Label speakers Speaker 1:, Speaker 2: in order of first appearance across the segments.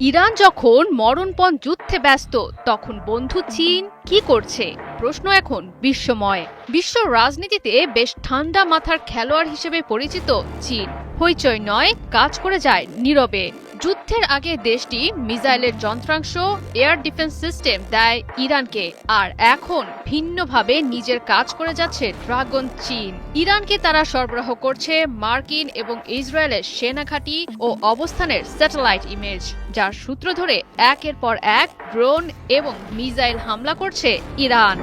Speaker 1: Iran যখন মরণপণ যুদ্ধে ব্যস্ত তখন বন্ধু চীন কি করছে প্রশ্ন এখন বিশ্বময়। বিশ্ব রাজনীতিতে বেশ ঠান্ডা মাথার খেলোয়াড় হিসেবে পরিচিত চীন হইচই নয়, কাজ করে যায় নীরবে। যুদ্ধের আগে দেশটি মিসাইলের যন্ত্রাংশ, এয়ার ডিফেন্স সিস্টেম দেয় ইরানকে, আর এখন ভিন্নভাবে নিজের কাজ করে যাচ্ছে ড্রাগন চীন। ইরানকে তারা সরবরাহ করছে মার্কিন এবং ইসরায়েলের সেনাঘাঁটি ও অবস্থানের স্যাটেলাইট ইমেজ, যার সূত্র ধরে একের পর এক ড্রোন এবং মিসাইল হামলা করছে ইরান।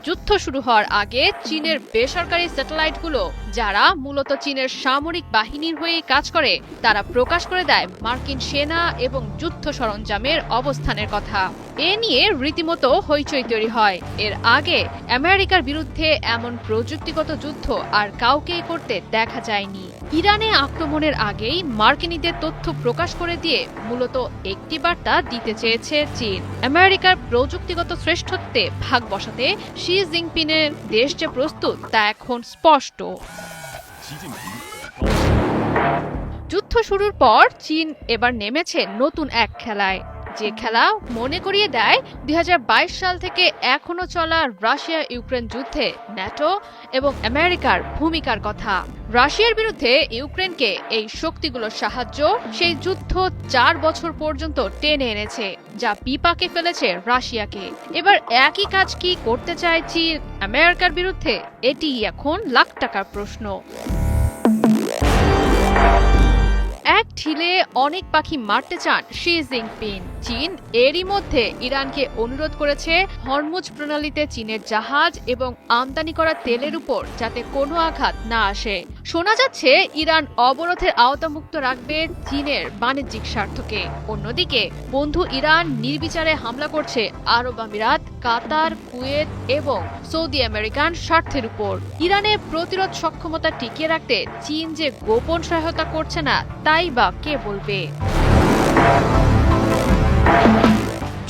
Speaker 1: যুদ্ধ শুরু হওয়ার আগে চীনের বেসরকারি স্যাটেলাইটগুলো, যারা মূলত চীনের সামরিক বাহিনীর হয়ে কাজ করে, তারা প্রকাশ করে দেয় মার্কিন সেনা এবং যুদ্ধ সরঞ্জামের অবস্থানের কথা। এ নিয়ে রীতিমতো হইচই তৈরি হয়। এর আগে আমেরিকার বিরুদ্ধে এমন প্রযুক্তিগত যুদ্ধ আর কাউকেই করতে দেখা যায়নি। ইরানে আক্রমণের আগেই মার্কিনীদের তথ্য প্রকাশ করে দিয়ে মূলত একটি বার্তা দিতে চেয়েছে চীন। আমেরিকার প্রযুক্তিগত শ্রেষ্ঠত্বে ভাগ বসাতে শি জিনপিংয়ের দেশ যে প্রস্তুত তা এখন স্পষ্ট। যুদ্ধ শুরুর পর চীন এবার নেমেছে নতুন এক খেলায়, যে খেলা মনে করিয়ে দেয় ২০২২ সাল থেকে এখনো চলা রাশিয়া ইউক্রেন যুদ্ধে ন্যাটো এবং আমেরিকার ভূমিকার কথা। রাশিয়ার বিরুদ্ধে ইউক্রেনকে এই শক্তিগুলোর সাহায্য সেই যুদ্ধ ৪ বছর পর্যন্ত টেনে এনেছে, যা বিপাকে ফেলেছে রাশিয়াকে। এবার একই কাজ কি করতে চায় চীন আমেরিকার বিরুদ্ধে? এটি এখন লাখ টাকার প্রশ্ন। এক ঢিলে অনেক পাখি মারতে চান শি জিনপিং। চীন এরই মধ্যে ইরানকে অনুরোধ করেছে হরমুজ প্রণালীতে চীনের জাহাজ এবং আমদানি করা তেলের উপর যাতে কোনো আঘাত না আসে। শোনা যাচ্ছে ইরান অবরোধের আওতামুক্ত রাখবে চীনের বাণিজ্যিক স্বার্থকে। অন্যদিকে বন্ধু ইরান নির্বিচারে হামলা করছে আরব আমিরাত, কাতার, কুয়েত এবং সৌদি আমেরিকান স্বার্থের উপর। ইরানের প্রতিরোধ সক্ষমতা টিকিয়ে রাখতে চীন যে গোপন সহায়তা করছে না, তাই বা কে বলবে?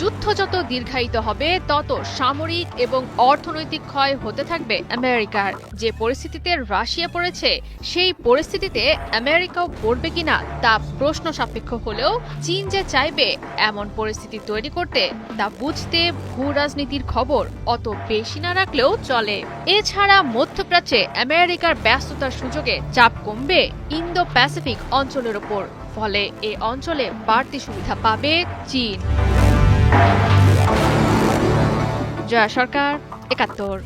Speaker 1: যুদ্ধ যত দীর্ঘায়িত হবে তত সামরিক এবং অর্থনৈতিক ক্ষয় হতে থাকবে আমেরিকার। যে পরিস্থিতিতে রাশিয়া পড়েছে, সেই পরিস্থিতিতে আমেরিকাও পড়বে কিনা তা প্রশ্ন সাপেক্ষ হলেও চীন যে চাইবে এমন পরিস্থিতি তৈরি করতে, তা বুঝতে ভূ রাজনীতির খবর অত বেশি না রাখলেও চলে। এছাড়া মধ্যপ্রাচ্যে আমেরিকার ব্যস্ততার সুযোগে চাপ কমবে ইন্দো প্যাসিফিক অঞ্চলের ওপর, ফলে এই অঞ্চলে বাড়তি সুবিধা পাবে চীন। জয়া সরকার, ৭১।